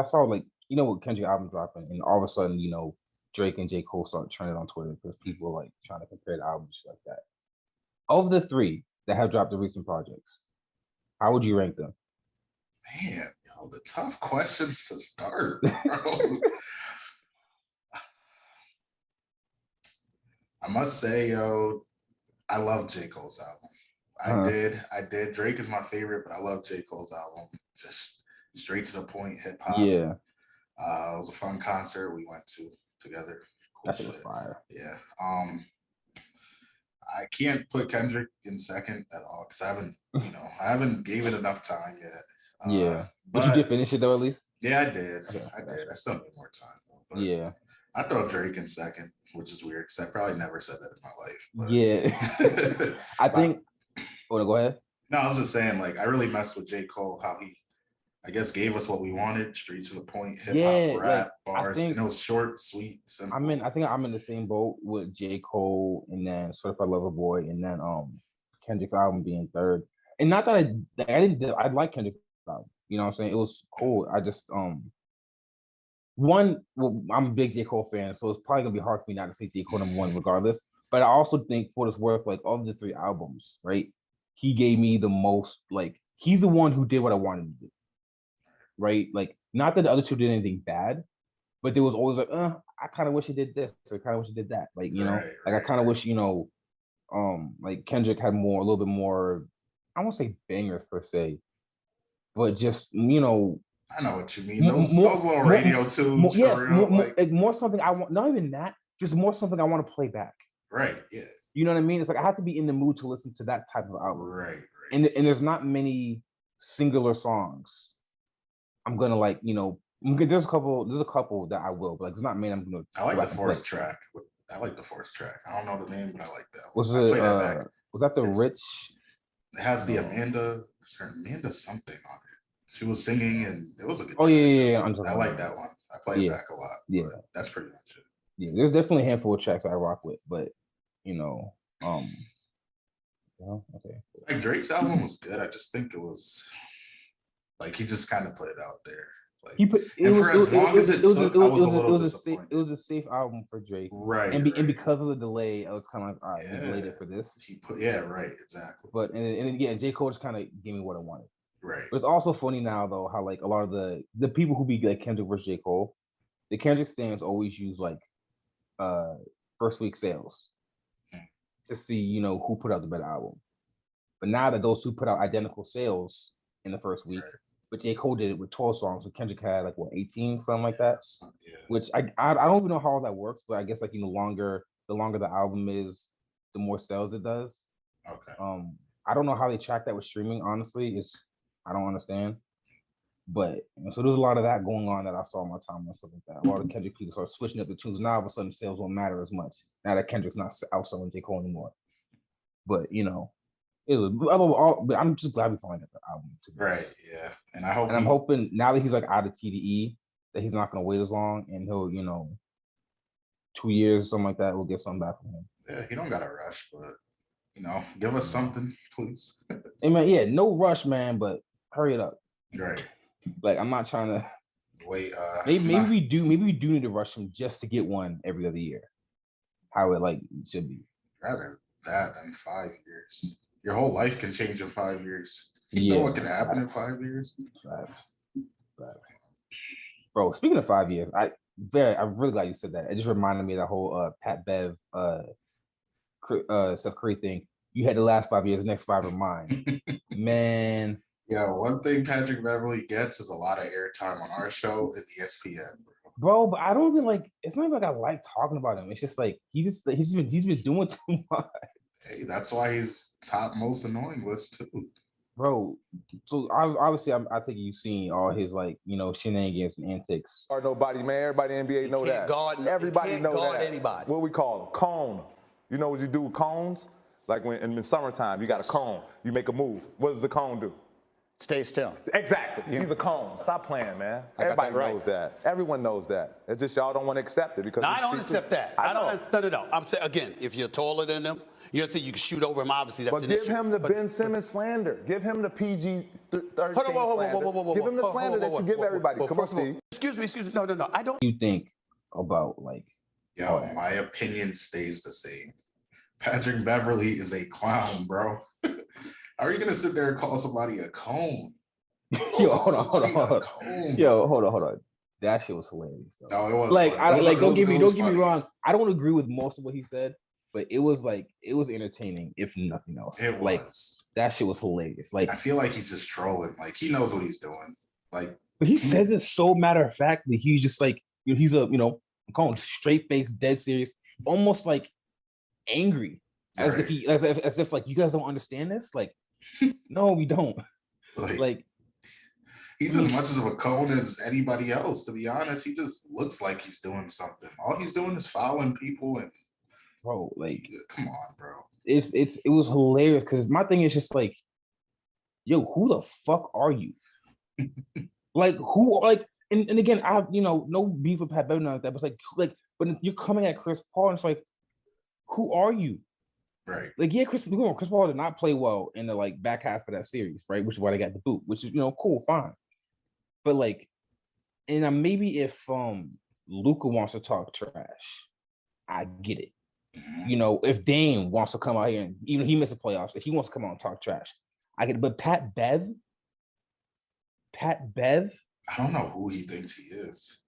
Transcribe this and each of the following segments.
saw like what Kendrick album dropping, and all of a sudden Drake and J. Cole start trending on Twitter because people like trying to compare the albums like that. Of the three that have dropped the recent projects, how would you rank them? Man, the tough questions to start, bro. I must say, I love J. Cole's album. I did. Drake is my favorite, but I love J. Cole's album. Just straight to the point, hip hop. Yeah. It was a fun concert we went to together. Cool that was fire. Yeah. I can't put Kendrick in second at all because I haven't gave it enough time yet. Yeah. But you did finish it though, at least? Yeah, I did. Okay, I did. I still need more time though. But yeah. I throw Drake in second, which is weird because I probably never said that in my life. But. Yeah. I think. Oh, go ahead. No, I was just saying, like, I really messed with J. Cole, how he, I guess, gave us what we wanted, straight to the point, hip hop, rap, bars, and it was short, sweet, simple. I think I'm in the same boat with J. Cole and then Certified Lover Boy and then Kendrick's album being third. And not that I like Kendrick's album. You know what I'm saying? It was cool. I just I'm a big J. Cole fan, so it's probably gonna be hard for me not to say J. Cole number one regardless. But I also think for what it's worth, like of the three albums, right? He gave me the most, like, he's the one who did what I wanted to do. Right? Like, not that the other two did anything bad, but there was always like, I kind of wish he did this, or I kind of wish he did that. Like, I kind of wish, like Kendrick had a little bit more, I won't say bangers per se, but just, I know what you mean. Those little radio tunes. More something I want, not even that, just more something I want to play back. Right, yeah. You know what I mean? It's like I have to be in the mood to listen to that type of album. Right. And there's not many singular songs I'm gonna like, there's a couple that I will, but like there's not many I'm gonna. I like the fourth track. I like the fourth track. I don't know the name, but I like that. Was that the Rich? It has the Amanda something on it. She was singing and it was a good track. Yeah. I like that one. I play it back a lot. Yeah. That's pretty much it. Yeah, there's definitely a handful of tracks I rock with, but okay. Like Drake's album was good. I just think it was like he just kind of put it out there. Like it was a safe album for Drake, right? And because of the delay, I was kind of like, all right, he delayed it for this. Right, exactly. But and then J. Cole just kind of gave me what I wanted. Right. But it's also funny now though how like a lot of the people who be like Kendrick versus J. Cole, the Kendrick stands always use like first week sales to see who put out the better album. But now that those two put out identical sales in the first week, but J. Cole did it with 12 songs, so Kendrick had like 18, something like that. Yeah. Which I don't even know how all that works, but I guess like the longer the album is, the more sales it does. Okay. I don't know how they track that with streaming. Honestly, I don't understand. But so there's a lot of that going on that I saw in my time and stuff like that. A lot of Kendrick people start switching up the tunes. Now all of a sudden sales won't matter as much. Now that Kendrick's not outselling J. Cole anymore. But it was. But I'm just glad we finally got the album. Right. Yeah. And I'm hoping now that he's like out of TDE that he's not going to wait as long, and he'll 2 years or something like that. We'll get something back from him. Yeah, he don't got to rush, but give us something, please. Hey man, yeah, no rush, man, but hurry it up. Right. Like I'm not trying to wait. Maybe we do need to rush him just to get one every other year. How it should be. Rather that than 5 years. Your whole life can change in 5 years. You know what can happen in 5 years? Facts. Bro, speaking of 5 years, I'm really glad you said that. It just reminded me of that whole Pat Bev Steph Curry thing. You had the last 5 years, the next 5 are mine. Man. Yeah, one thing Patrick Beverly gets is a lot of airtime on our show and ESPN. Bro, but I don't even like. It's not even like I like talking about him. It's just like he's been doing too much. Hey, that's why he's top most annoying list too. Bro, so obviously I think you've seen all his shenanigans and antics. Or nobody, man. Everybody in the NBA know that. Everybody know that. Anybody. What we call them? Cone. You know what you do with cones? Like when in the summertime, you got a cone. You make a move. What does the cone do? Stay still. Exactly. Yeah. He's a cone. Stop playing, man. Everybody knows that. Everyone knows that. It's just y'all don't want to accept it because. No, I don't accept that. No. I'm saying again, if you're taller than them, you're saying you can shoot over him. Obviously, that's an issue. But give him the Ben Simmons slander. Give him the PG-13 third Hold on, team whoa, slander. Give him the slander that you give everybody. Come on, First of all, Steve. excuse me. No. I don't. You think about like Yo, my opinion stays the same. Patrick Beverly is a clown, bro. How are you gonna sit there and call somebody a cone? Yo, hold on. Yo, hold on. That shit was hilarious though. No, it was like funny. don't get me funny. wrong. I don't agree with most of what he said, but it was entertaining, if nothing else. It was. That shit was hilarious. Like, I feel like he's just trolling. Like he knows what he's doing. Like, but he says it so matter of factly. He's just like, he's a, I'm calling him straight face, dead serious, almost like angry, as if he, as if like, you guys don't understand this. Like, no, we don't. Like he's as much of a cone as anybody else. To be honest, he just looks like he's doing something. All he's doing is fouling people and. Bro, like, come on, bro. It was hilarious because my thing is just like, yo, who the fuck are you? Like, who, like, and again, I no beef with Pat Beverly like that, but it's like, but you're coming at Chris Paul and it's like, who are you? Right. Like, yeah, Chris Paul did not play well in the like back half of that series, right? Which is why they got the boot, which is cool, fine. But like, and maybe if Luka wants to talk trash, I get it. If Dame wants to come out here and even he missed the playoffs, if he wants to come out and talk trash, I get it. But Pat Bev, I don't know who he thinks he is.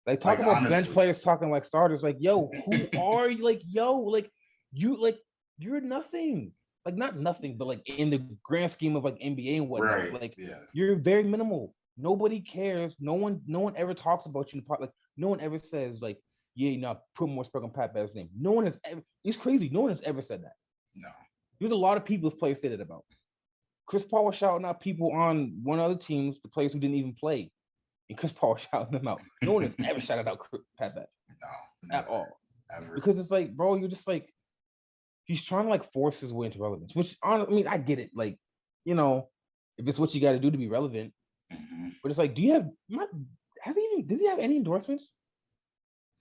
Like, talking about bench players talking like starters, like, yo, who are you? Like, yo, like, you're nothing. Like, not nothing, but like in the grand scheme of like NBA and whatnot, right. Like, yeah. You're very minimal. Nobody cares. No one ever talks about you in the part. Like, no one ever says like, yeah, put more respect on Pat Bev's name. No one has ever. It's crazy. No one has ever said that. No. There's a lot of people whose players say that about. Chris Paul was shouting out people on one of the teams, the players who didn't even play, and Chris Paul was shouting them out. No one has ever shouted out Pat Bev. No, never, at all. Ever. Because it's like, bro, you're just like, he's trying to like force his way into relevance. Which, I get it. Like, if it's what you got to do to be relevant. Mm-hmm. But it's like, did he have any endorsements?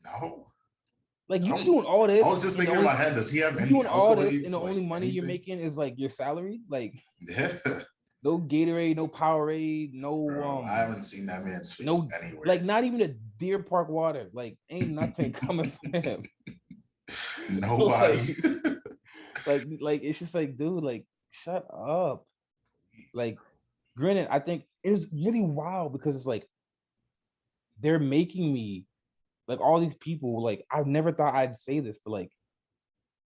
No. Like, you doing all this. I was just thinking in my head, does he have any doing all this accolades, and the like only money anything? you're making is like your salary? Like, yeah. No Gatorade, no Powerade, no Bro, I haven't seen that man's face anywhere. Like, not even a Deer Park water. Like, ain't nothing coming from him. Nobody. like it's just like, dude, like, shut up. Like, granted, I think it's really wild because it's like they're making me like all these people. Like, I never thought I'd say this, but like,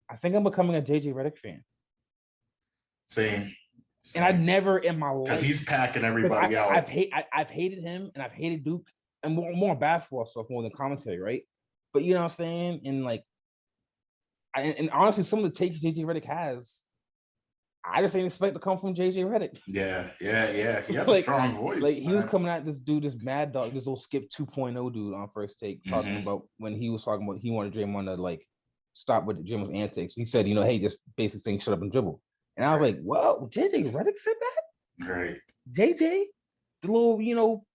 I think I'm becoming a JJ Redick fan. Same. And I never in my life, because he's packing everybody out. I've hated him and I've hated Duke and more basketball stuff more than commentary, right? But you know what I'm saying? And like, and honestly, some of the takes JJ Redick has, I just ain't expect to come from JJ Redick. Yeah. He has like, a strong voice. Like, he was coming at this dude, this mad dog, this old Skip 2.0 dude on First Take, talking about when he was talking about he wanted Draymond to like stop with Draymond's antics. He said, hey, just basic thing, shut up and dribble. And I was like, well, JJ Redick said that? Right. JJ, the little,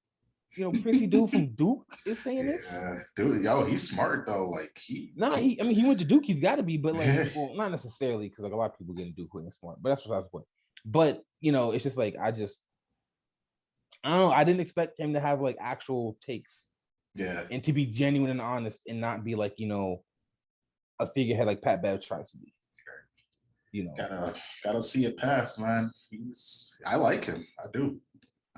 prissy dude from Duke is saying this? Dude, he's smart though. Like he went to Duke, he's gotta be, but like, well, not necessarily, because like a lot of people get in Duke who ain't smart, but that's besides the point. But it's just like, I don't know, I didn't expect him to have like actual takes. Yeah. And to be genuine and honest and not be like, a figurehead like Pat Bev tries to be. Gotta see it pass, man. I like him. I do.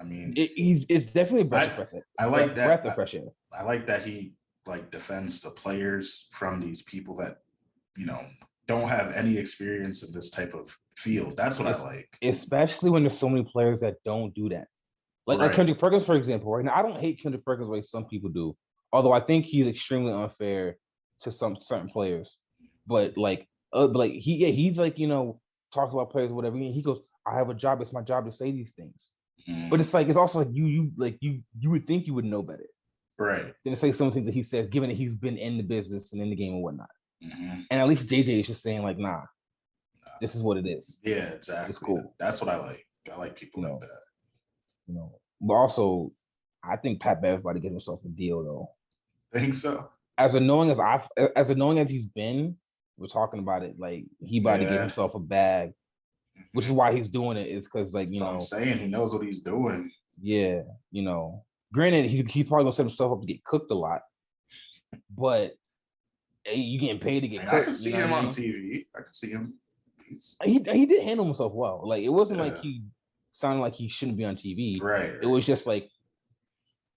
I mean, it's definitely a breath of fresh air. I like that. Breath of fresh air. I like that he like defends the players from these people that don't have any experience in this type of field. That's what I like. Especially when there's so many players that don't do that. Like Kendrick Perkins, for example. Right now, I don't hate Kendrick Perkins the way some people do. Although I think he's extremely unfair to some certain players. But he's like, talks about players or whatever. And he goes, I have a job. It's my job to say these things. But it's like, it's also like you would think you would know better. Right. Than to say some things that he says, given that he's been in the business and in the game and whatnot. Mm-hmm. And at least JJ is just saying like, nah, this is what it is. Yeah, exactly. It's cool. That's what I like. I like people like that. But also, I think Pat Bev about to get himself a deal though. Think so? As annoying as he's been, we're talking about it, like he about to get himself a bag. which is why he's doing it. Is because like So I'm saying he knows what he's doing. Yeah, granted he probably gonna set himself up to get cooked a lot, but hey, you getting paid to get cooked. I can see him on TV. I can see him. He did handle himself well. Like it wasn't like he sounded like he shouldn't be on TV. Right. It was just like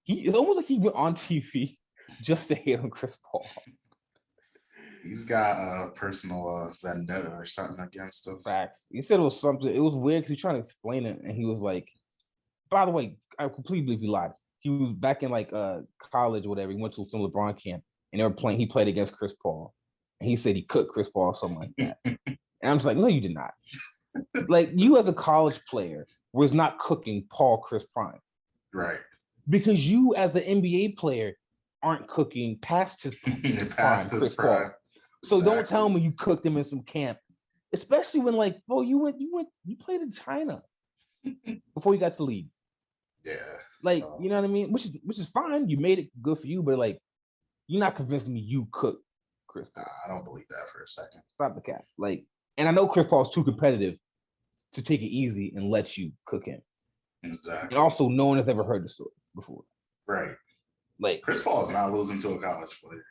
it's almost like he went on TV just to hate on Chris Paul. He's got a personal vendetta or something against him. Facts. He said it was something. It was weird because he was trying to explain it, and he was like, "By the way, I completely believe he lied. He was back in like college or whatever. He went to some LeBron camp, and they were playing. He played against Chris Paul, and he said he cooked Chris Paul or something like that. And I'm just like, no, you did not. Like you as a college player was not cooking Chris Prime, right? Because you as an NBA player aren't cooking past his prime, Chris Paul. So don't tell me you cooked him in some camp, especially when like, bro, you played in China before you got to the league. Yeah, like you know what I mean, which is fine. You made it good for you, but like, you're not convincing me you cooked Chris Paul. I don't believe that for a second. Stop the cap. Like, and I know Chris Paul's too competitive to take it easy and let you cook him. Exactly. And also, no one has ever heard the story before. Right. Like Chris Paul is not losing to a college player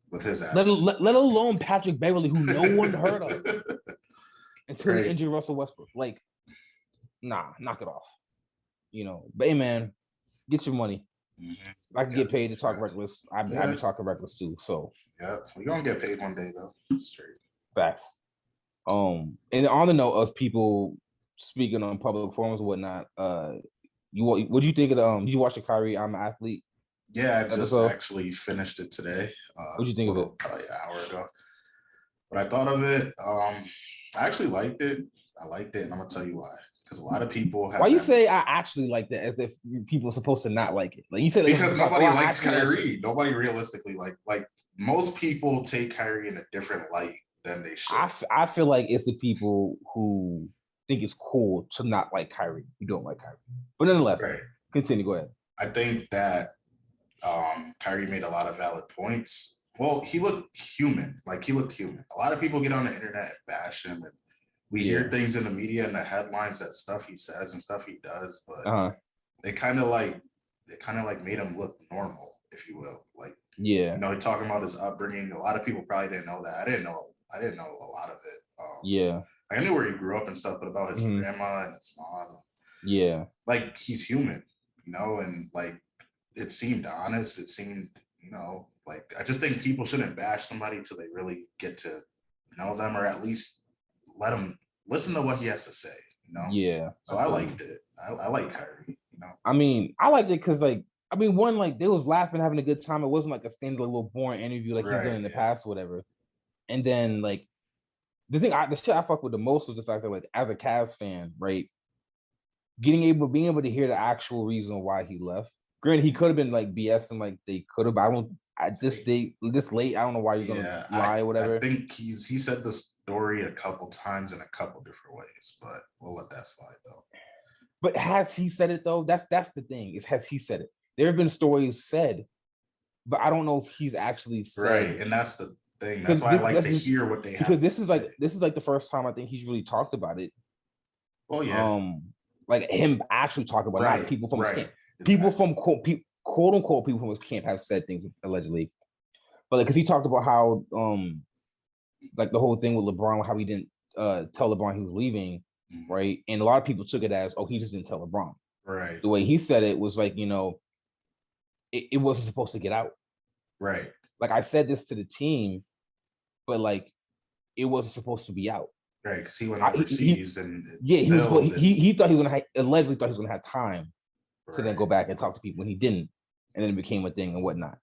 with his ass. Let alone Patrick Beverly, who no one heard of until he injured Russell Westbrook. Like, nah, knock it off. But hey, man, get your money. I can get paid to talk reckless. I've been talking reckless too. So yeah, we're gonna get paid one day though. Straight facts. And on the note of people speaking on public forums and whatnot, what do you think of did you watch the Kyrie I'm an Athlete? Yeah, I just actually finished it today. What do you think of it? Probably an hour ago. What I thought of it, I actually liked it. I liked it, and I'm gonna tell you why. Because a lot of people have. Why you say I actually liked it as if people are supposed to not like it? Like you said, because nobody likes Kyrie. Nobody realistically like most people take Kyrie in a different light than they should. I feel like it's the people who think it's cool to not like Kyrie. You don't like Kyrie, but nonetheless, continue. Go ahead. I think that Kyrie made a lot of valid points. Well, he looked human. Like he looked human. A lot of people get on the internet and bash him, and we hear things in the media and the headlines that stuff he says and stuff he does, but it kind of like made him look normal, if you will. Like he talking about his upbringing. A lot of people probably didn't know that. I didn't know a lot of it. I knew where he grew up and stuff, but about his grandma and his mom. Like he's human, and like it seemed honest. It seemed, like I just think people shouldn't bash somebody till they really get to know them, or at least let him listen to what he has to say. So I liked it. I like Kyrie. I mean, I liked it because one, like they was laughing, having a good time. It wasn't like a standard little boring interview like he's done in the past or whatever. And then like the shit I fuck with the most was the fact that like as a Cavs fan, right, being able to hear the actual reason why he left. Granted, he could have been like BSing, like they could have. This late, I don't know why you're gonna lie or whatever. I think he said the story a couple times in a couple different ways, but we'll let that slide though. But has he said it though? That's the thing. Has he said it? There have been stories said, but I don't know if he's actually said. Right, and that's the thing. That's why I like to hear what they have. Because this is like the first time I think he's really talked about it. Oh yeah. Like him actually talking about it, not people from his camp. People from quote unquote people from his camp have said things allegedly, but because he talked about how like the whole thing with LeBron, how he didn't tell LeBron he was leaving, right? And a lot of people took it as, oh, he just didn't tell LeBron. Right. The way he said it was like, it wasn't supposed to get out. Right. Like I said this to the team, but like it wasn't supposed to be out. Right, because he went overseas he thought he was gonna allegedly thought he was gonna have time to then go back and talk to people when he didn't, and then it became a thing and whatnot.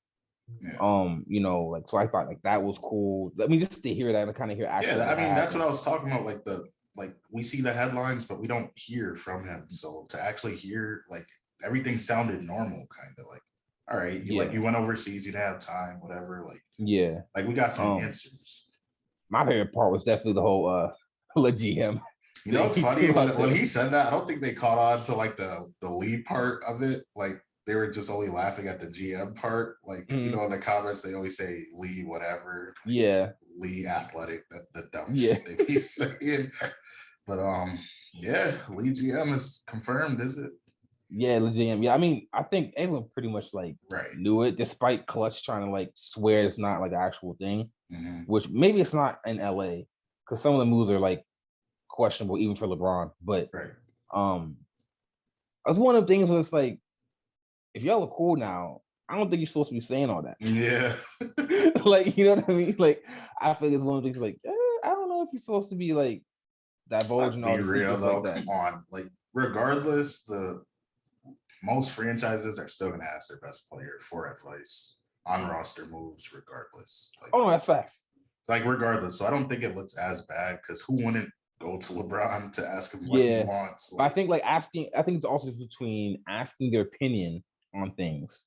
Like so I thought like that was cool. I mean, just to hear that and kind of hear actually. Yeah, I mean that's what I was talking about. Like we see the headlines, but we don't hear from him. So to actually hear, like everything sounded normal, kind of like, all right, like you went overseas, you didn't have time, whatever. Like like we got some answers. My favorite part was definitely the whole LeGM. It's funny when he said that. I don't think they caught on to like the lead part of it. Like they were just only laughing at the GM part. Like in the comments they always say Lee whatever. Like, Lee athletic. The dumb shit they be saying. But yeah, LeGM is confirmed, is it? Yeah, LeGM. Yeah, I mean, I think everyone pretty much like Right. knew it, despite Clutch trying to like swear it's not like an actual thing, Mm-hmm. which maybe it's not in LA because some of the moves are like questionable even for LeBron. But Right. that's one of the things where it's like, if y'all are cool now, I don't think you're supposed to be saying all that. Yeah. Like, you know what I mean? Like, I feel like it's one of the things like, I don't know if you're supposed to be like Let's divulging all be the real secrets though. like that. Come on. Like, regardless, the most franchises are still gonna ask their best player for advice on roster moves, regardless. Like, Oh no, that's facts. like regardless. So I don't think it looks as bad because who wouldn't go to LeBron to ask him what he wants? But I think like asking, I think it's also between asking their opinion on things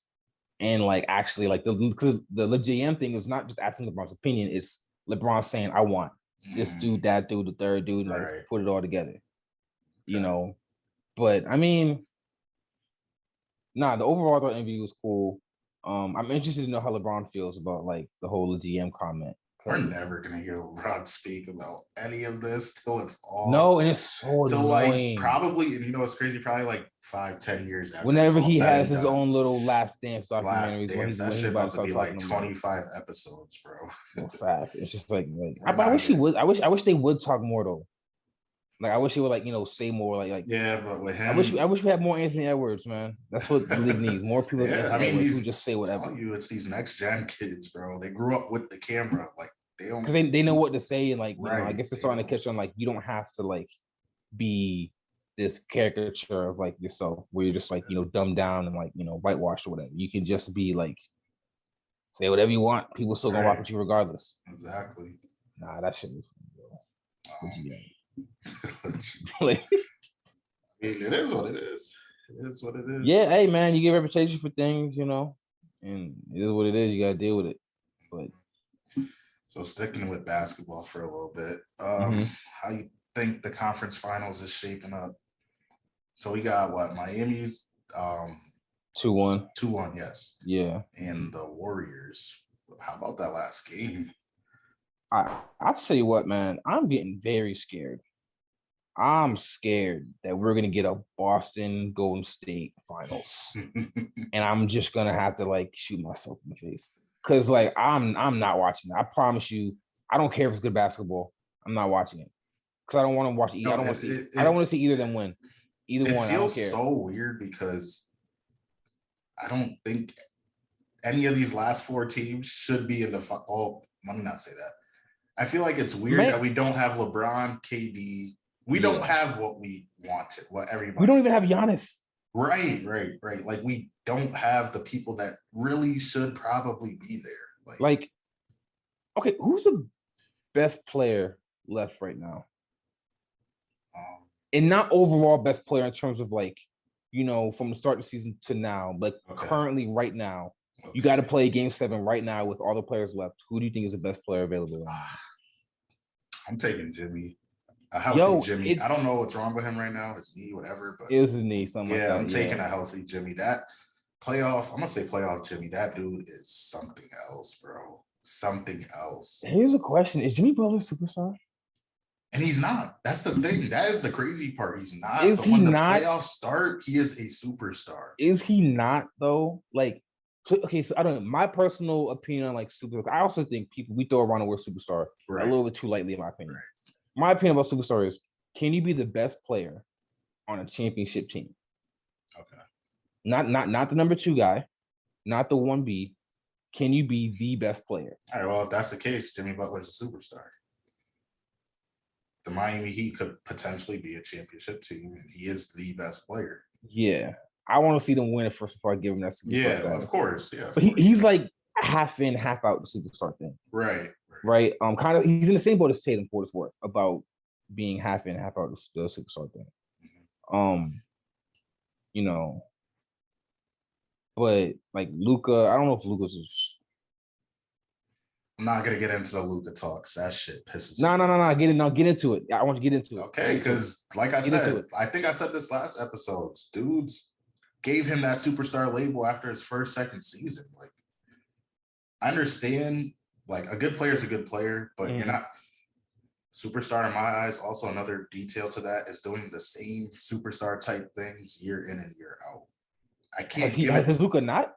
and like actually like the LeGM thing is not just asking LeBron's opinion, it's LeBron saying, I want this dude, that dude, the third dude, like let's put it all together. You know. But I mean, the overall thought interview was cool. I'm interested to know how LeBron feels about like the whole GM comment. We're never gonna hear LeBron speak about any of this till it's all and it's so annoying. Like probably, and you know what's crazy? Probably like 5-10 years after. Whenever he has his own little Last Dance documentaries, when he's about to be like 25 episodes, bro. No, fact. It's just like I wish he would. I wish they would talk more though. Like I wish he would like say more like yeah, but with him, I wish we had more Anthony Edwards, man. That's what the league needs. More people. Yeah, I mean, Edwards who just say whatever. It's these next gen kids, bro. They grew up with the camera, like they don't because they know what to say and like right. I guess they're starting to catch on. Like you don't have to like be this caricature of like yourself where you're just like dumbed down and like whitewashed or whatever. You can just be like say whatever you want. People still gonna rock with you regardless. Exactly. Nah, that shit is. Like, I mean, it is what it is. It is what it is. Yeah, hey man, you get a reputation for things, and it is what it is. You gotta deal with it. But so sticking with basketball for a little bit, how you think the conference finals is shaping up? So we got what Miami's 2-1. 2-1, yes. Yeah. And the Warriors. How about that last game? I'll tell you what, man. I'm getting very scared. I'm scared that we're gonna get a Boston Golden State finals, and I'm just gonna have to like shoot myself in the face because like I'm not watching it. I promise you, I don't care if it's good basketball. I'm not watching it because I don't want to watch. I don't want to see. I don't want to see either of them win. Either one. I don't care. It feels so weird because I don't think any of these last 4 teams should be in the. Let me not say that. I feel like it's weird that we don't have LeBron, KD. We don't have what we wanted, what everybody. We don't even have Giannis. Right. Like we don't have the people that really should probably be there. Like okay, who's the best player left right now? And not overall best player in terms of like, from the start of the season to now, but currently right now, you got to play Game 7 right now with all the players left. Who do you think is the best player available? I'm taking Jimmy. A healthy Jimmy. I don't know what's wrong with him right now. His knee, whatever. But it was his knee, something like that. I'm taking a healthy Jimmy. That playoff, I'm gonna say playoff Jimmy. That dude is something else, bro. Something else. Here's a question: is Jimmy Butler a superstar? And he's not. That's the thing. That is the crazy part. He's not. Is he not? Playoffs start, he is a superstar. Is he not though? Like, so I don't know. My personal opinion on like superstar. I also think we throw around the word superstar a little bit too lightly, in my opinion. My opinion about superstar is: can you be the best player on a championship team? Okay. Not the number 2 guy, not the 1B. Can you be the best player? All right. Well, if that's the case, Jimmy Butler's a superstar. The Miami Heat could potentially be a championship team, and he is the best player. Yeah, I want to see them win it first before I give him that superstar. Yeah, status. of course. Yeah, but he's like half in, half out the superstar thing. Right. Kind of. He's in the same boat as Tatum for what it's worth about being half in, half out the superstar thing. But like Luka, I don't know if Luka's just. I'm not gonna get into the Luka talks. That shit pisses me. No. Get into it. I want to get into it. Okay, because like I said, I think I said this last episode. Dudes gave him that superstar label after his second season. Like, I understand, like a good player is a good player, but you're not. superstar in my eyes. Also, another detail to that is doing the same superstar type things year in and year out. I can't give it. Has Luka not?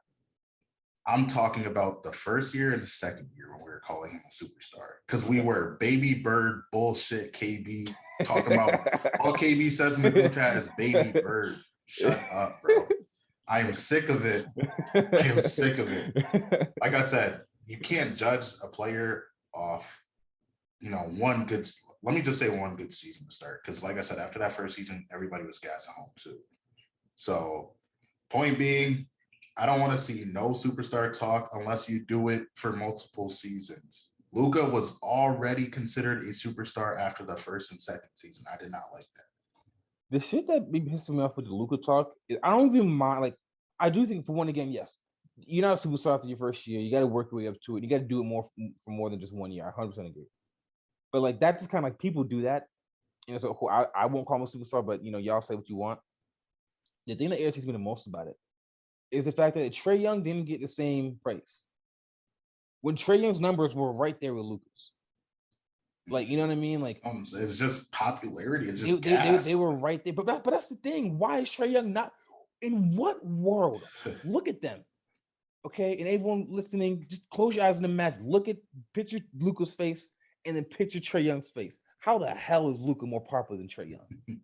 I'm talking about the first year and the second year when we were calling him a superstar, because we were baby bird bullshit. KB talking about all KB says in the group chat is baby bird. Shut up, bro. I am sick of it. I am sick of it. Like I said, you can't judge a player off, one good. Let me just say one good season to start, because like I said, after that first season, everybody was gas at home too. So, point being, I don't want to see no superstar talk unless you do it for multiple seasons. Luka was already considered a superstar after the first and second season. I did not like that. The shit that be pissing me off with the Luka talk is I don't even mind. Like, I do think for one again, yes, you're not a superstar after your first year. You got to work your way up to it. You got to do it more for more than just 1 year. I 100% agree. But like that's just kind of like people do that. And so I won't call him a superstar, but y'all say what you want. The thing that irritates me the most about it is the fact that Trae Young didn't get the same praise. When Trae Young's numbers were right there with Luka's. Like, you know what I mean? Like, it's just popularity. It's just they were right there. But that's the thing. Why is Trae Young not? In what world? Look at them. Okay, and everyone listening, just close your eyes and imagine. Picture Luka's face, and then picture Trae Young's face. How the hell is Luka more popular than Trae Young?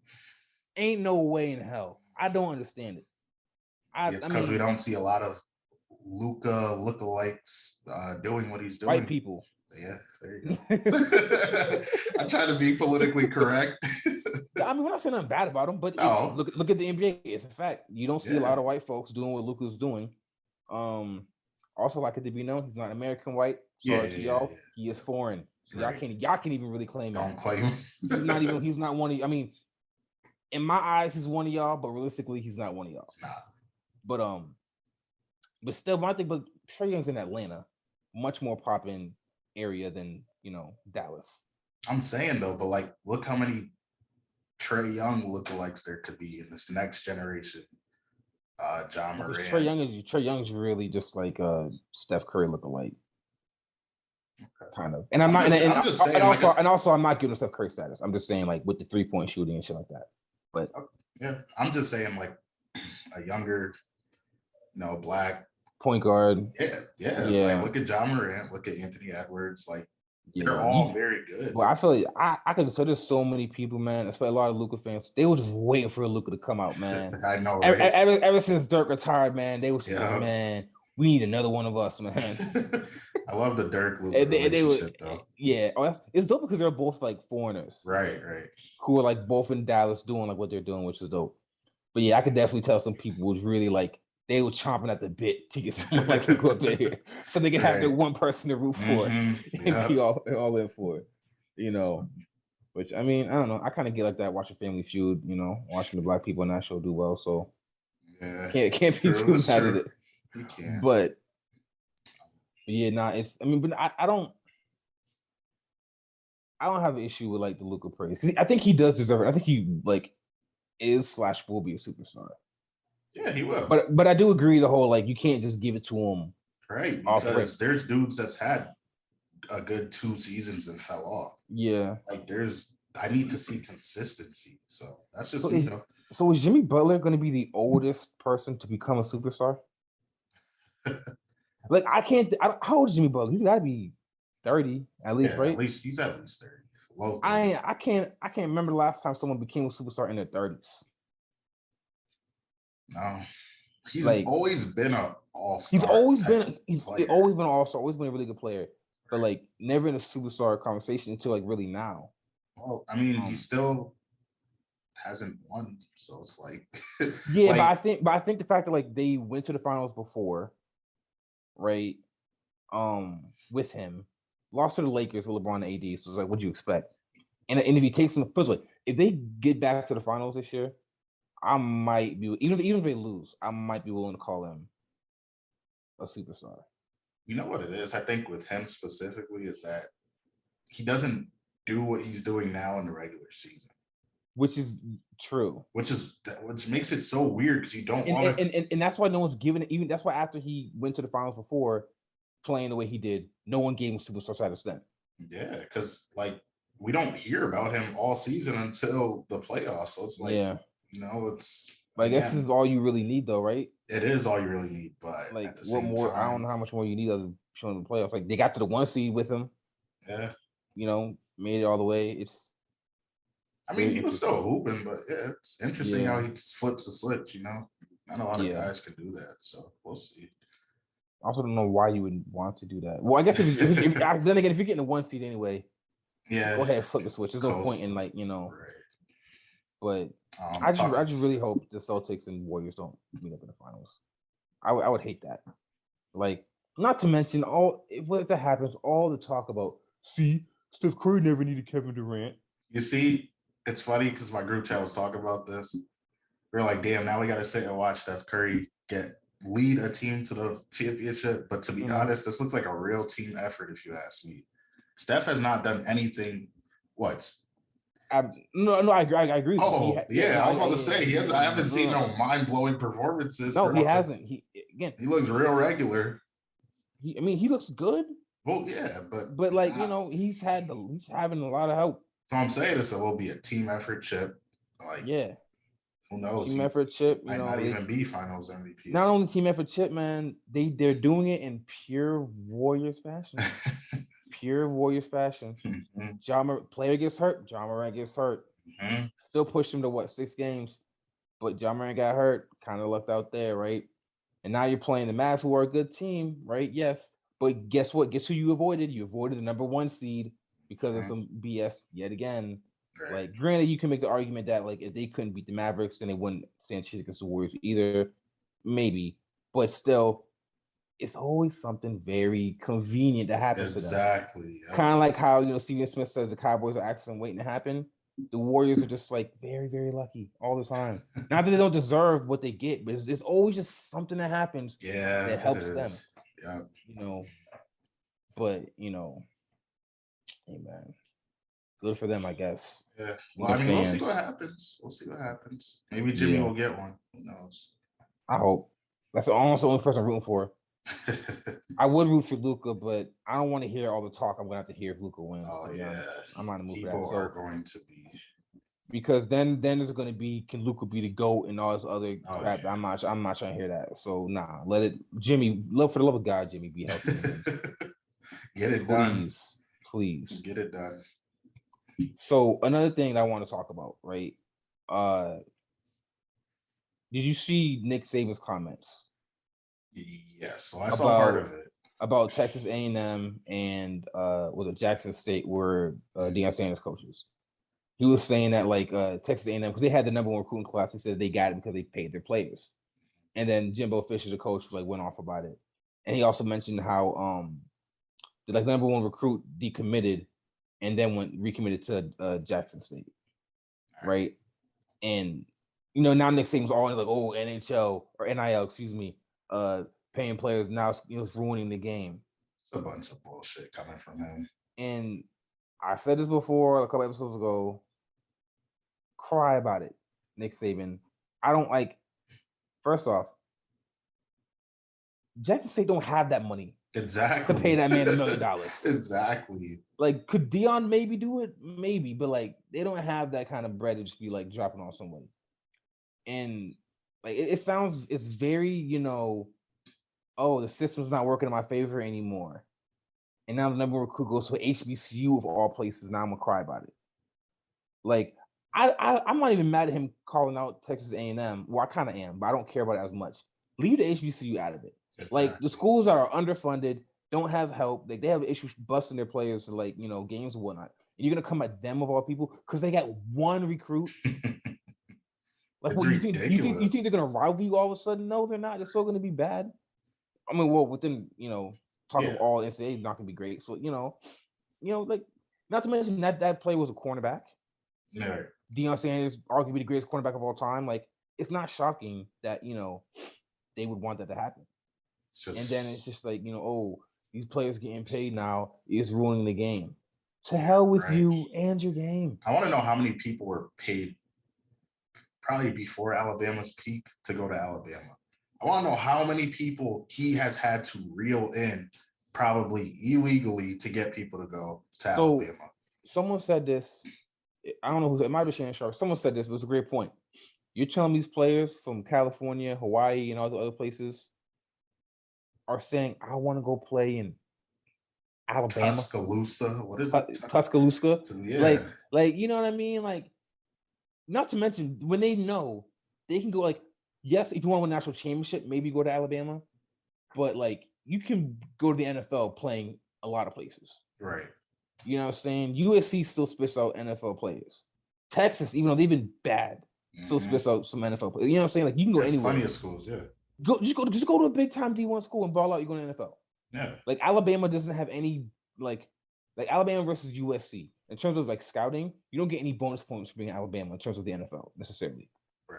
Ain't no way in hell. I don't understand it. It's because we don't see a lot of Luka lookalikes doing what he's doing. White people. Yeah, there you go. I try to be politically correct. I mean, we're not saying nothing bad about him, but look at the NBA. It's a fact. You don't see a lot of white folks doing what Luka's doing. Also, like it to be known, he's not American white. Sorry to y'all. Yeah. He is foreign. So y'all can't even really claim him. Don't claim him. He's not one of you. I mean, in my eyes, he's one of y'all, but realistically, he's not one of y'all. It's not. But still, I think Trae Young's in Atlanta, much more poppin' area than Dallas. I'm saying though, but like, look how many Trae Young lookalikes there could be in this next generation. John Moran. Trae Young's really just like Steph Curry lookalike. Okay. Kind of. And I'm not I'm not giving Steph Curry status. I'm just saying like with the 3-point shooting and shit like that. But yeah, I'm just saying like a younger, black point guard. Yeah. Like, look at John Morant, look at Anthony Edwards. Like they're all very good. Well, I feel like I can say there's so many people, man, especially a lot of Luka fans. They were just waiting for Luka to come out, man. I know. Right? Ever since Dirk retired, man, they were just like, man, we need another one of us, man. I love the Dirk Luka relationship, though. Yeah, it's dope because they're both like foreigners, right? Who are like both in Dallas doing like what they're doing, which is dope. But yeah, I could definitely tell some people was really like they were chomping at the bit to get someone like Luka up there, so they can have the one person to root for and be all in for it, Which I mean, I don't know. I kind of get like that watching Family Feud, watching the black people on that show do well. So can't be too mad at it. You can. But yeah, it's. I mean, but I don't have an issue with like the Luka praise because I think he does deserve it. I think he like will be a superstar. Yeah, he will. But I do agree the whole like you can't just give it to him. Right, because there's dudes that's had a good 2 seasons and fell off. Yeah. Like I need to see consistency. So that's just So is Jimmy Butler going to be the oldest person to become a superstar? Like how old is Jimmy Butler? He's got to be 30 at least, right? At least he's at least 30. Low 30. I can't remember the last time someone became a superstar in their 30s. No, he's always been an all-star. He's always been an all-star, always been a really good player, but like never in a superstar conversation until like really now. Well, I mean, he still hasn't won, so it's like yeah, but I think the fact that like they went to the finals before, right? With him, lost to the Lakers with LeBron and AD, so it's like, what'd you expect? And if he takes them, first of all, if they get back to the finals this year, I might be even if they lose, I might be willing to call him a superstar. You know what it is? I think with him specifically is that he doesn't do what he's doing now in the regular season, which is true. Which makes it so weird because you don't want to. And that's why no one's giving it. Even that's why after he went to the finals before, playing the way he did, no one gave him superstar status then. Yeah, because like we don't hear about him all season until the playoffs. So it's like, it's But I guess this is all you really need, though, right? It is all you really need, but like, at the what same more? time, I don't know how much more you need other than showing the playoffs. Like, they got to the 1 seed with him. Yeah, made it all the way. I mean, he was still hooping, but yeah, it's interesting how he flips the switch. Not a lot of guys can do that, so we'll see. I also don't know why you would want to do that. Well, I guess if then again, if you're getting a 1 seed anyway, go ahead, flip the switch. There's no point in Right. But I just really hope the Celtics and Warriors don't meet up in the finals. I would hate that. Like, not to mention if that happens, all the talk about Steph Curry never needed Kevin Durant. You see, it's funny because my group chat was talking about this. We're like, damn, now we got to sit and watch Steph Curry lead a team to the championship. But to be honest, this looks like a real team effort, if you ask me. Steph has not done anything. No, I agree. Oh, I was about to say I haven't seen no mind-blowing performances. No, he hasn't. He looks real regular. He looks good. Well, yeah, but like he's having a lot of help. So I'm saying this will be a team effort chip. Who knows? Team effort chip. Might not even be Finals MVP. Not only team effort chip, man. They're doing it in pure Warriors fashion. Pure Warriors fashion. Player gets hurt. Ja Morant gets hurt. Still pushed him to 6 games, but Ja Morant got hurt. Kind of lucked out there, right? And now you're playing the Mavs, who are a good team, right? Yes, but guess what? Guess who you avoided? You avoided the number 1 seed because of some BS yet again. Right. Like, granted, you can make the argument that like if they couldn't beat the Mavericks, then they wouldn't stand a chance against the Warriors either. Maybe, but still. It's always something very convenient that happens to them. Exactly. Kind of like how, Stephen Smith says the Cowboys are accident waiting to happen. The Warriors are just like very, very lucky all the time. Not that they don't deserve what they get, but it's always just something that happens that helps them. Yeah. But, hey, man. Good for them, I guess. Yeah. Well, we'll see what happens. Maybe Jimmy will get one. Who knows? I hope. That's almost the only person I'm rooting for. I would root for Luka, but I don't want to hear all the talk I'm going to have to hear if Luka wins. Oh, yeah. I'm not going to move for that. People are going to be. Because then there's going to be, can Luka be the GOAT and all this other crap? Yeah. I'm not trying to hear that. So, nah, let it. Jimmy, for the love of God, Jimmy, be healthy. Get it done. Please. Get it done. So, another thing that I want to talk about, right? Did you see Nick Saban's comments? Yes, so I saw part of it. About Texas A&M and was it Jackson State were Deion Sanders coaches. He was saying that like Texas A&M, because they had the number 1 recruiting class, he said they got it because they paid their players. And then Jimbo Fisher, the coach, went off about it. And he also mentioned how the number 1 recruit decommitted and then recommitted to Jackson State. Right? And now Nick Saban's all like, oh, NHL or NIL, excuse me, paying players now, it's ruining the game. It's a bunch of bullshit coming from him. And I said this before a couple episodes ago. Cry about it, Nick Saban. I don't like. First off, Jackson State don't have that money exactly to pay that man $1 million. Exactly. Like, could Deion maybe do it? Maybe, but like they don't have that kind of bread to just be like dropping on someone. And like it's very, oh, the system's not working in my favor anymore. And now the number 1 recruit goes to HBCU of all places. Now I'm gonna cry about it. Like I'm not even mad at him calling out Texas A&M. Well, I kind of am, but I don't care about it as much. Leave the HBCU out of it. Exactly. Like the schools that are underfunded, don't have help. Like they have issues busting their players to games and whatnot. And you're gonna come at them of all people because they got 1 recruit. Like, what, you think they're gonna rival you all of a sudden? No, they're not. They're still gonna be bad. I mean, well, within talking about all NCAA, not gonna be great. So like, not to mention that play was a cornerback. No. Deion Sanders, arguably the greatest cornerback of all time. Like, it's not shocking that they would want that to happen. And then it's just like oh, these players getting paid now is ruining the game. To hell with you and your game. I want to know how many people were paid probably before Alabama's peak to go to Alabama. I want to know how many people he has had to reel in, probably illegally, to get people to go to Alabama. someone said this. I don't know who it might be Shannon Sharp. Someone said this, but it's a great point. You're telling these players from California, Hawaii, and all the other places are saying, "I want to go play in Alabama, Tuscaloosa. What is it? Tuscaloosa." Yeah. Like you know what I mean? Like, not to mention when they know they can go. Like, yes, if you want to win a national championship, maybe go to Alabama, but like you can go to the NFL playing a lot of places. Right. You know what I'm saying? USC still spits out NFL players. Texas, even though they've been bad, still spits out some NFL players. You know what I'm saying? Like you can go There's anywhere. plenty of schools, yeah. Just go to a big time D1 school and ball out. You go to the NFL. Yeah. Like Alabama doesn't have any like Alabama versus USC in terms of like scouting. You don't get any bonus points for being Alabama in terms of the NFL necessarily,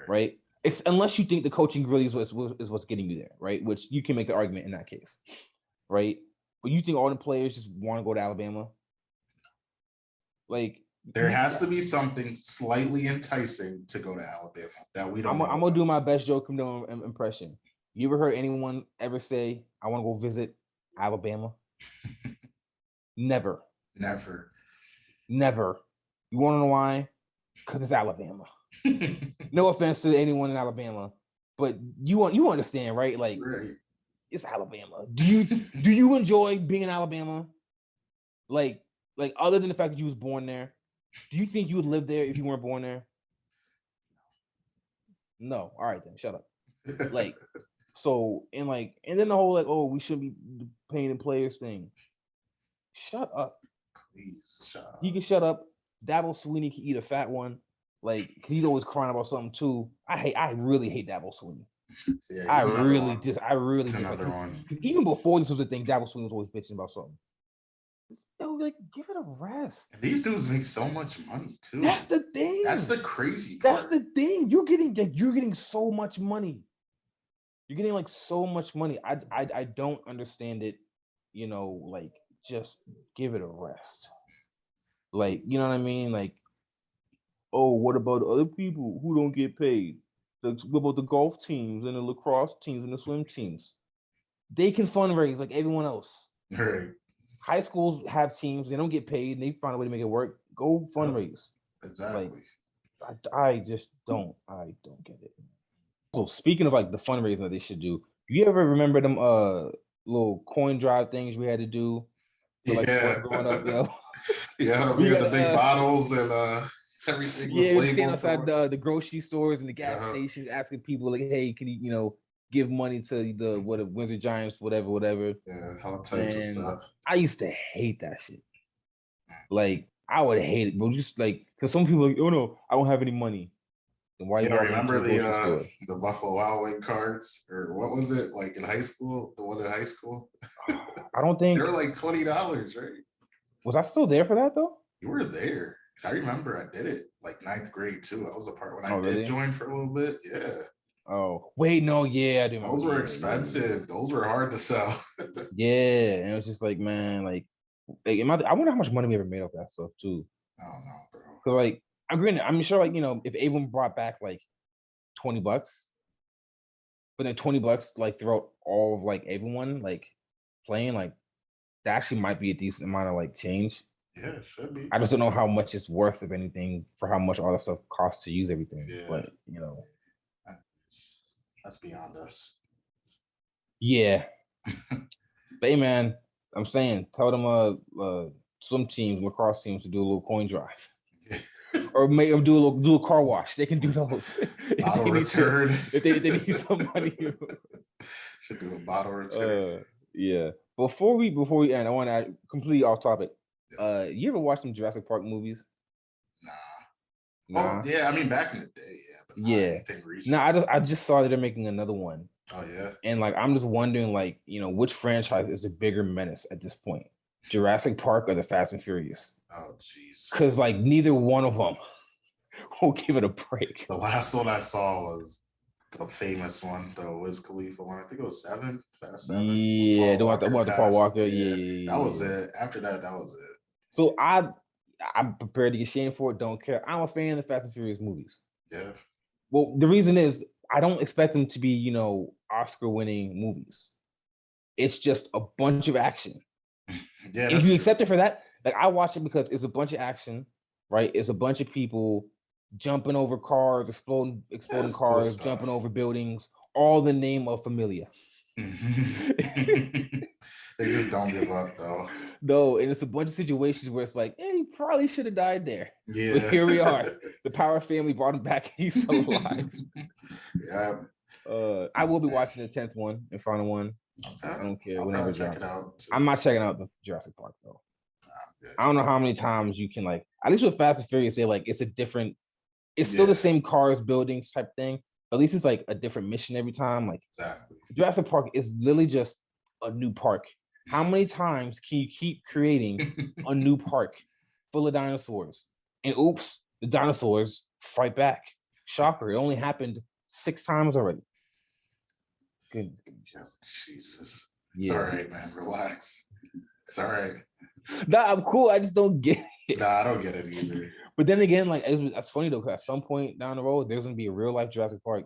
right? It's unless you think the coaching really is what's getting you there, right? Which you can make the argument in that case, right? But you think all the players just want to go to Alabama? Like there has to be something slightly enticing to go to Alabama that we don't. I'm gonna do my best Joe Condone impression. You ever heard anyone ever say, "I want to go visit Alabama"? Never. Never. You want to know why? Because it's Alabama. No offense to anyone in Alabama, but you understand, right? Like, it's Alabama. Do you enjoy being in Alabama? Like other than the fact that you was born there, do you think you would live there if you weren't born there? No. All right then, shut up. Like, so and then the whole like, oh, we shouldn't be paying the players thing. Shut up. Please shut up. You can shut up. Dabo Swinney can eat a fat one. Like, cause he's always crying about something too. I really hate Dabo Swinney. Yeah, I really another one. Because even before this was a thing, Dabo Swinney was always bitching about something. Like, give it a rest. And these dudes make so much money too. That's the thing. That's the crazy part. That's the thing. You're getting so much money. You're getting like so much money. I don't understand it. You know, like just give it a rest. Like, you know what I mean? Like, oh, what about other people who don't get paid? What about the golf teams and the lacrosse teams and the swim teams? They can fundraise like everyone else. Right. High schools have teams, they don't get paid, and they find a way to make it work. Go fundraise. Exactly. Like, I just don't get it. So speaking of like the fundraising that they should do you ever remember them little coin drive things we had to do for, like, sports growing up, you know? Yeah, we had the big bottles and everything was we stand outside the grocery stores and the gas stations asking people like, hey, can you give money to the Windsor Giants, whatever. Yeah, all types of stuff. I used to hate that shit. Like, I would hate it, but just like, because some people are like, oh no, I don't have any money. Then why you remember the Buffalo Wild Wing cards, or what was it, like in high school? The one in high school? I don't think they were like $20, right? Was I still there for that though? You were there. Cause I remember I did it like 9th grade too. I was a part when I really? did join for a little bit. Yeah. Oh, wait, no, yeah, I do. Those were expensive. Yeah. Those were hard to sell. Yeah, and it was just like, man, like I wonder how much money we ever made off that stuff too. I don't know, bro. So like, I'm sure, like, you know, if everyone brought back like $20, but then $20 like throughout all of like everyone like playing, like that actually might be a decent amount of like change. Yeah, it should be. I just don't know how much it's worth, if anything, for how much all that stuff costs to use everything. Yeah. But you know, that's beyond us. Yeah. But hey, man, I'm saying, tell them swim teams, lacrosse teams to do a little coin drive. Or make them do a car wash. They can do those. Bottle return. If they need some money. Should do a bottle return. Yeah. Before we end, I want to completely off topic. Yes. You ever watch some Jurassic Park movies? Nah. Oh, yeah, I mean back in the day, yeah. But not anything recent. No, I just saw that they're making another one. Oh yeah. And like, I'm just wondering, like, you know, which franchise is the bigger menace at this point? Jurassic Park or the Fast and Furious? Oh jeez. Because like neither one of them will give it a break. The last one I saw was the famous one, the Wiz Khalifa one. I think it was Fast 7. Yeah, the one with Paul Walker. Yeah. That was it. After that was it. So I'm prepared to get shamed for it. Don't care. I'm a fan of the Fast and Furious movies. Yeah. Well, the reason is I don't expect them to be, you know, Oscar-winning movies. It's just a bunch of action. Yeah. If you accept it for that, Like I watch it because it's a bunch of action, right? It's a bunch of people jumping over cars, exploding That's cool cars, stuff. jumping over buildings, all the name of familiar. They just don't give up though. No, and it's a bunch of situations where it's like, hey, he probably should have died there. Yeah. But here we are. The Power family brought him back. He's still alive. Yeah. I will be watching the 10th one and final one. Okay. I don't care. I'll Whenever it probably check drops. it out. Too. I'm not checking out the Jurassic Park though. Good. I don't know how many times you can like, at least with Fast and Furious, they like it's a different, it's still the same cars, buildings type thing. But at least it's like a different mission every time. Like Exactly. Jurassic Park is literally just a new park. How many times can you keep creating a new park full of dinosaurs? And oops, the dinosaurs fight back. Shocker, it only happened 6 times already. Good. Jesus. It's all right, man. Relax. It's all right. Nah, I'm cool. I just don't get it. Nah, I don't get it either. But then again, like that's funny though, because at some point down the road, there's gonna be a real life Jurassic Park.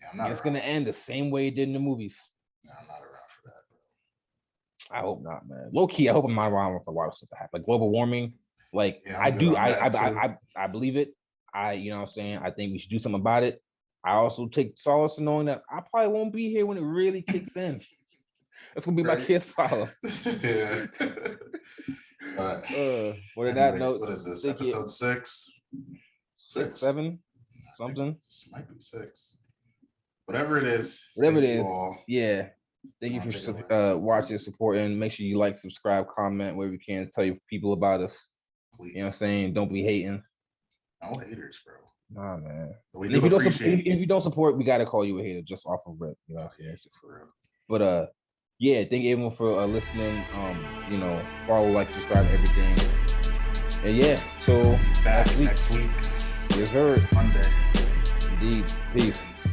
Yeah, I'm not And it's gonna end the same way it did in the movies. No, I'm not around for that, bro. I hope not, man. Low key, I hope I'm not around for a lot of stuff to happen. Like global warming. Like Yeah, I I'm do, good on that, too. I believe it. You know what I'm saying? I think we should do something about it. I also take solace in knowing that I probably won't be here when it really kicks in. That's gonna be my Right. kid's problem. Yeah. But What did that anyways, note? what is this? Think it- Episode 6? 6, 7, I think something. this might be 6. Whatever it is. Whatever it thank you is. all. Yeah. Thank you I'll take it for watching, supporting. Make sure you like, subscribe, comment wherever you can. Tell your people about us. Please. You know what I'm saying? Don't be hating. No haters, bro. Nah, man. We And do if you don't appreciate if you don't support, we gotta call you a hater just off of rip. You know what I'm saying? for real. But yeah, thank everyone for listening. You know, follow, like, subscribe, everything. And yeah, so Back next week. yes, sir. Next Monday. Indeed. Peace. Peace.